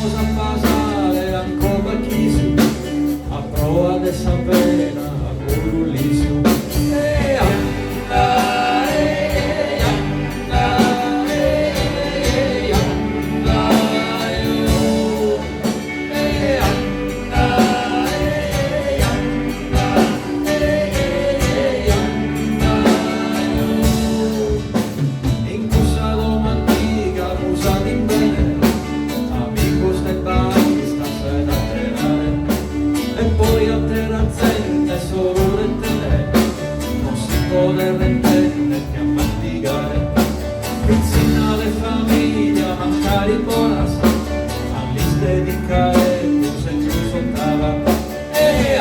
Vamos a pasar el combaquício, a proa dessa pena, a curulício. Poder entender che a mastigare insegna alle famiglie a mangiare i bolas a liste di care cose più sottava e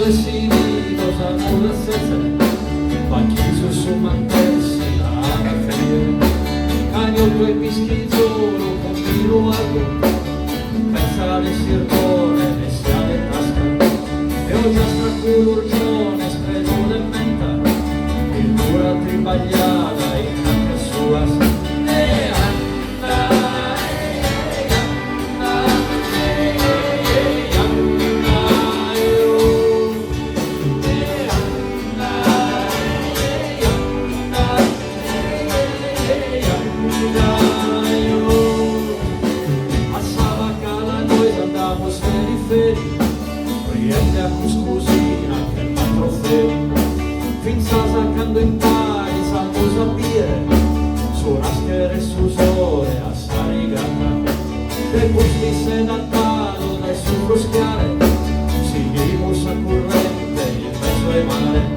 decididos a adolescencia, banchiso su mantessi a café, cagnotto e pischizzolo, continuo algo, pensa alle sirpone e si alle tasca, e ho già straculurgione, spregio del menta, il dura tribagliata in anche sua riende a cuscusina che il matroferi fin sa sacando in pari salvo sapire su raschere e su sole a sarigata che gusti se da talo dai su fruschiare si rimusa corrente in mezzo ai mare